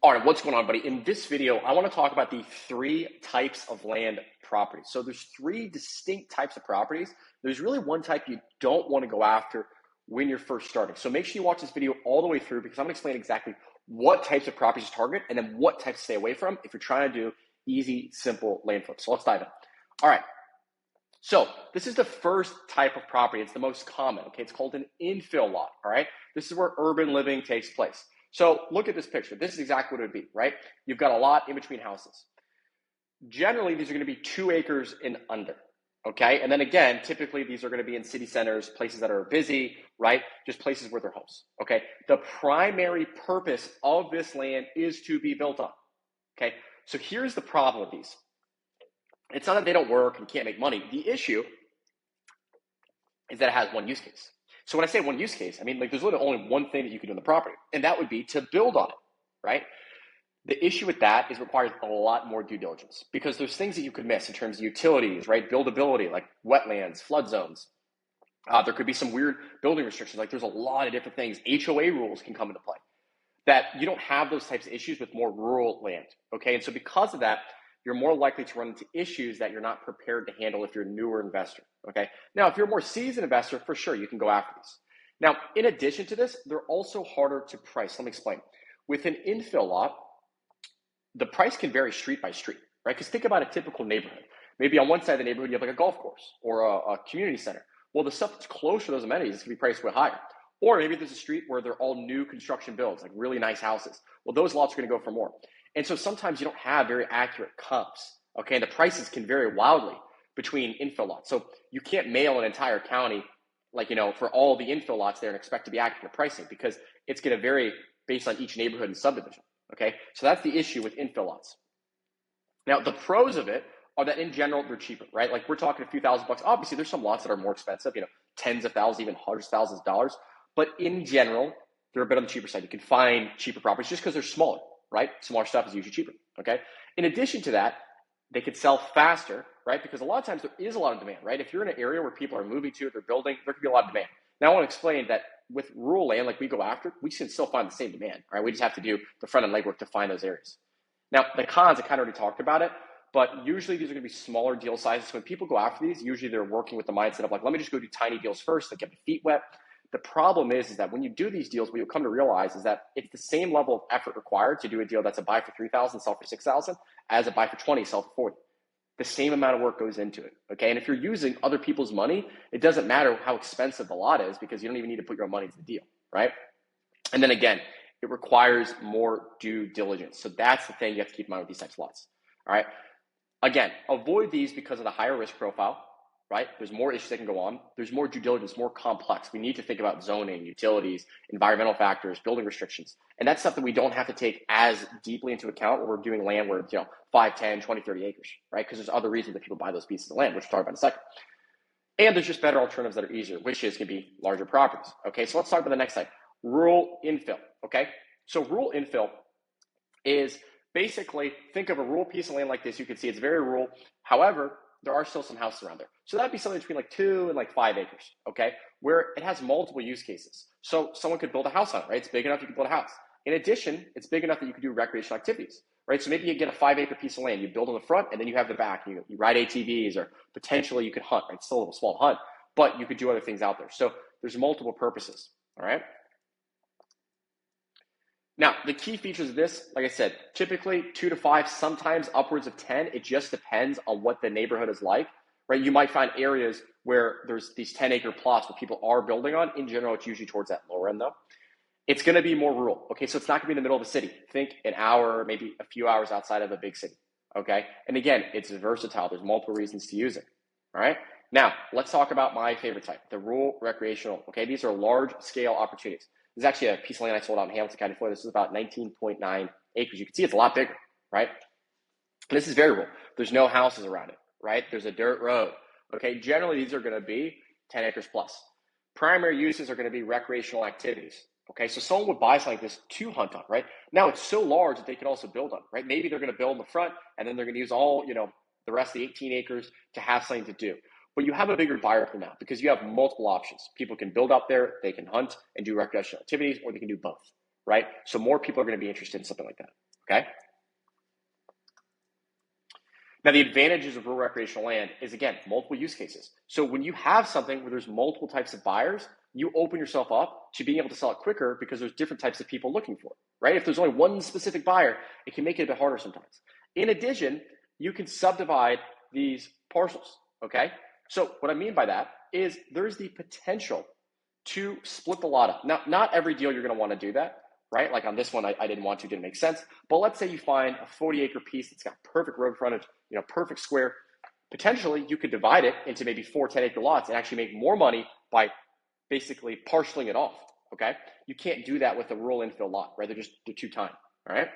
All right, what's going on, buddy? In this video, I want to talk about the three types of land properties. So there's three distinct types of properties. There's really one type you don't want to go after when you're first starting. So make sure you watch this video all the way through because I'm going to explain exactly what types of properties to target and then what types to stay away from if you're trying to do easy, simple land flips. So let's dive in. All right. So this is the first type of property. It's the most common. Okay, it's called an infill lot. All right. This is where urban living takes place. So look at this picture. This is exactly what it would be, right? You've got a lot in between houses. Generally, these are going to be 2 acres and under, okay? And then again, typically these are going to be in city centers, places that are busy, right? Just places where they're homes, okay? The primary purpose of this land is to be built on, okay? So here's the problem with these. It's not that they don't work and can't make money. The issue is that it has one use case. So when I say one use case, I mean, like, there's literally only one thing that you can do on the property, and that would be to build on it, right? The issue with that is it requires a lot more due diligence because there's things that you could miss in terms of utilities, right? Buildability, like wetlands, flood zones. There could be some weird building restrictions. Like, there's a lot of different things. HOA rules can come into play that you don't have those types of issues with more rural land, okay? And so because of that, you're more likely to run into issues that you're not prepared to handle if you're a newer investor, okay? Now, if you're a more seasoned investor, for sure, you can go after these. Now, in addition to this, they're also harder to price. Let me explain. With an infill lot, the price can vary street by street, right? Because think about a typical neighborhood. Maybe on one side of the neighborhood, you have like a golf course or a community center. Well, the stuff that's close to those amenities is going to be priced way higher. Or maybe there's a street where they're all new construction builds, like really nice houses. Well, those lots are going to go for more. And so sometimes you don't have very accurate comps, okay? And the prices can vary wildly between infill lots. So you can't mail an entire county, like, for all the infill lots there and expect to be accurate pricing because it's going to vary based on each neighborhood and subdivision, okay? So that's the issue with infill lots. Now, the pros of it are that in general, they're cheaper, right? Like, we're talking a few $1,000s. Obviously, there's some lots that are more expensive, tens of thousands, even hundreds of thousands of dollars. But in general, they're a bit on the cheaper side. You can find cheaper properties just because they're smaller, right? Smaller stuff is usually cheaper, okay? In addition to that, they could sell faster, right? Because a lot of times there is a lot of demand, right? If you're in an area where people are moving to, they're building, there could be a lot of demand. Now, I want to explain that with rural land, like we go after, we can still find the same demand, right? We just have to do the front end legwork to find those areas. Now, the cons, I kind of already talked about it, but usually these are going to be smaller deal sizes. So when people go after these, usually they're working with the mindset of like, let me just go do tiny deals first, like get my feet wet. The problem is that when you do these deals, what you'll come to realize is that it's the same level of effort required to do a deal that's a buy for $3,000, sell for $6,000, as a buy for $20,000, sell for $40,000. The same amount of work goes into it, okay? And if you're using other people's money, it doesn't matter how expensive the lot is because you don't even need to put your own money into the deal, right? And then again, it requires more due diligence. So that's the thing you have to keep in mind with these types of lots, all right? Again, avoid these because of the higher risk profile, right? There's more issues that can go on. There's more due diligence, more complex. We need to think about zoning, utilities, environmental factors, building restrictions. And that's something we don't have to take as deeply into account when we're doing land where it's, 5, 10, 20, 30 acres, right? Because there's other reasons that people buy those pieces of land, which we'll talk about in a second. And there's just better alternatives that are easier, which is going to be larger properties. Okay, so let's talk about the next type, rural infill, okay? So rural infill is basically, think of a rural piece of land like this. You can see it's very rural. However, there are still some houses around there. So that'd be something between like 2 and like 5 acres, okay? Where it has multiple use cases. So someone could build a house on it, right? It's big enough you can build a house. In addition, it's big enough that you could do recreational activities, right? So maybe you get a 5-acre piece of land, you build on the front, and then you have the back. You ride ATVs, or potentially you could hunt, right? It's still a little small hunt, but you could do other things out there. So there's multiple purposes, all right? Now, the key features of this, like I said, typically 2 to 5, sometimes upwards of 10. It just depends on what the neighborhood is like, right? You might find areas where there's these 10-acre plots where people are building on. In general, it's usually towards that lower end, though. It's going to be more rural, okay? So it's not going to be in the middle of a city. Think an hour, maybe a few hours outside of a big city, okay? And again, it's versatile. There's multiple reasons to use it, all right? Now, let's talk about my favorite type, the rural recreational, okay? These are large-scale opportunities. There's actually a piece of land I sold out in Hamilton County, Florida. This is about 19.9 acres. You can see it's a lot bigger, right? And this is very rural. There's no houses around it, right? There's a dirt road, okay? Generally, these are going to be 10 acres plus. Primary uses are going to be recreational activities, okay? So someone would buy something like this to hunt on, right? Now, it's so large that they can also build on, right? Maybe they're going to build in the front, and then they're going to use all, the rest of the 18 acres to have something to do. But you have a bigger buyer pool now because you have multiple options. People can build up there, they can hunt and do recreational activities, or they can do both, right? So more people are going to be interested in something like that, okay? Now, the advantages of rural recreational land is, again, multiple use cases. So when you have something where there's multiple types of buyers, you open yourself up to being able to sell it quicker because there's different types of people looking for it, right? If there's only one specific buyer, it can make it a bit harder sometimes. In addition, you can subdivide these parcels, okay? So what I mean by that is there's the potential to split the lot up. Now, not every deal you're going to want to do that, right? Like on this one, I didn't want to, didn't make sense. But let's say you find a 40-acre piece that's got perfect road frontage, perfect square. Potentially, you could divide it into maybe 4 10-acre lots and actually make more money by basically parceling it off, okay? You can't do that with a rural infill lot, right? They're too tiny, all right?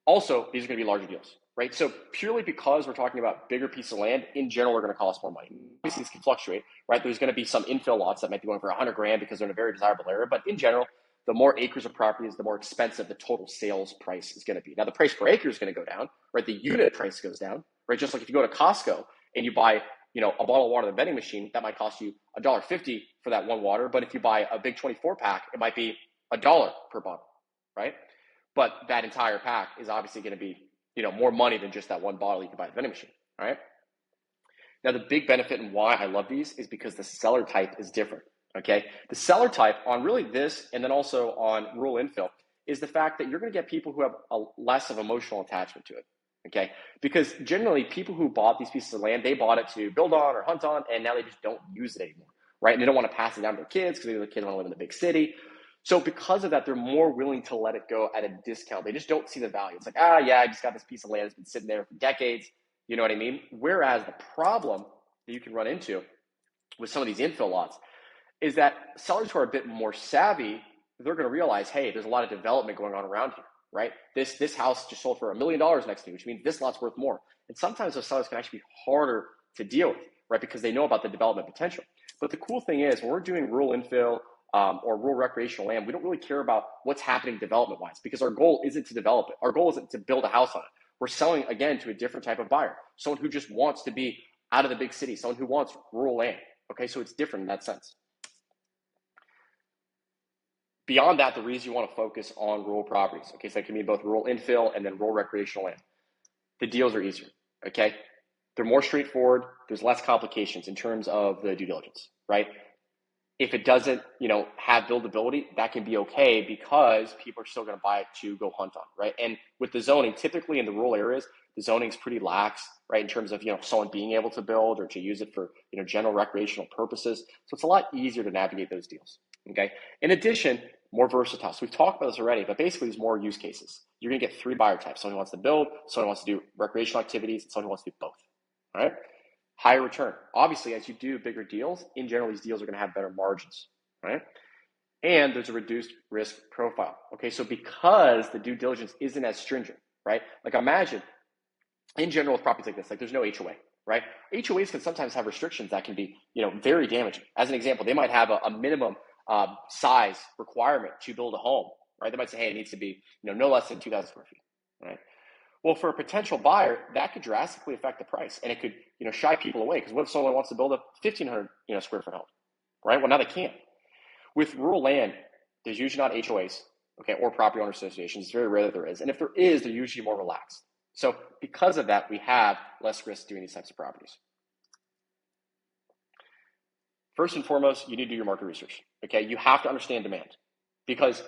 Also, these are going to be larger deals, right? So purely because we're talking about bigger pieces of land, in general, are going to cost more money. Obviously, these can fluctuate, right? There's going to be some infill lots that might be going for $100,000 because they're in a very desirable area, but in general, the more acres of properties, the more expensive the total sales price is going to be. Now, the price per acre is going to go down, right? The unit price goes down, right? Just like if you go to Costco and you buy, a bottle of water in the vending machine, that might cost you $1.50 for that one water. But if you buy a big 24-pack, it might be $1 per bottle, right? But that entire pack is obviously going to be, more money than just that one bottle you can buy at the vending machine, all right? Now, the big benefit and why I love these is because the seller type is different, okay? The seller type on really this and then also on rural infill is the fact that you're going to get people who have a less of emotional attachment to it, okay? Because generally, people who bought these pieces of land, they bought it to build on or hunt on, and now they just don't use it anymore, right? And they don't want to pass it down to their kids because the kids want to live in the big city. So because of that, they're more willing to let it go at a discount. They just don't see the value. It's like, I just got this piece of land that's been sitting there for decades. You know what I mean? Whereas the problem that you can run into with some of these infill lots is that sellers who are a bit more savvy, they're going to realize, hey, there's a lot of development going on around here, right? This house just sold for $1 million next to me, which means this lot's worth more. And sometimes those sellers can actually be harder to deal with, right? Because they know about the development potential. But the cool thing is when we're doing rural infill, or rural recreational land, we don't really care about what's happening development-wise because our goal isn't to develop it. Our goal isn't to build a house on it. We're selling, again, to a different type of buyer, someone who just wants to be out of the big city, someone who wants rural land, okay? So it's different in that sense. Beyond that, the reason you want to focus on rural properties, okay, so that can be both rural infill and then rural recreational land. The deals are easier, okay? They're more straightforward. There's less complications in terms of the due diligence, right? If it doesn't, have buildability, that can be okay because people are still going to buy it to go hunt on, right? And with the zoning, typically in the rural areas, the zoning is pretty lax, right? In terms of, someone being able to build or to use it for, general recreational purposes. So it's a lot easier to navigate those deals, okay? In addition, more versatile. So we've talked about this already, but basically there's more use cases. You're going to get 3 buyer types. Someone who wants to build, someone who wants to do recreational activities, and someone who wants to do both, all right? Higher return. Obviously, as you do bigger deals, in general, these deals are going to have better margins, right? And there's a reduced risk profile. Okay, so because the due diligence isn't as stringent, right? Like imagine, in general, with properties like this, like there's no HOA, right? HOAs can sometimes have restrictions that can be, very damaging. As an example, they might have a minimum size requirement to build a home, right? They might say, hey, it needs to be, no less than 2,000 square feet, right? Well, for a potential buyer, that could drastically affect the price, and it could, shy people away. Because what if someone wants to build a 1,500, square foot home, right? Well, now they can't. With rural land, there's usually not HOAs, okay, or property owner associations. It's very rare that there is, and if there is, they're usually more relaxed. So, because of that, we have less risk doing these types of properties. First and foremost, you need to do your market research. Okay, you have to understand demand because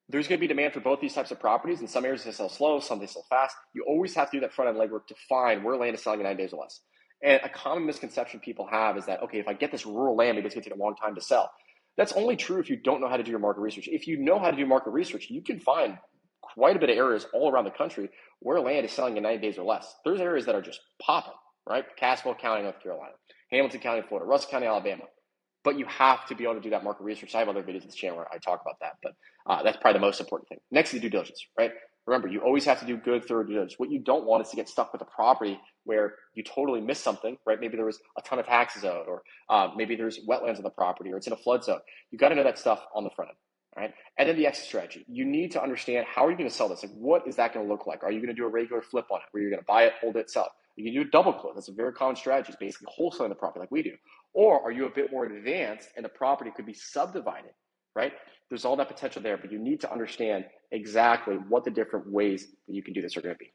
there's going to be demand for both these types of properties. In some areas they sell slow, some they sell fast. You always have to do that front end legwork to find where land is selling in 9 days or less. And a common misconception people have is that, okay, if I get this rural land, maybe it's going to take a long time to sell. That's only true if you don't know how to do your market research. If you know how to do market research, you can find quite a bit of areas all around the country where land is selling in 9 days or less. There's areas that are just popping, right? Cassville County, North Carolina, Hamilton County, Florida, Russell County, Alabama. But you have to be able to do that market research. I have other videos on this channel where I talk about that, but that's probably the most important thing. Next is due diligence, right? Remember, you always have to do good, thorough due diligence. What you don't want is to get stuck with a property where you totally miss something, right? Maybe there was a ton of taxes owed, or maybe there's wetlands on the property, or it's in a flood zone. You got to know that stuff on the front end, right? And then the exit strategy. You need to understand, how are you going to sell this? Like, what is that going to look like? Are you going to do a regular flip on it, where you're going to buy it, hold it, sell it? You can do a double close. That's a very common strategy. It's basically wholesaling the property like we do. Or are you a bit more advanced and the property could be subdivided, right? there's all that potential there, but you need to understand exactly what the different ways that you can do this are going to be.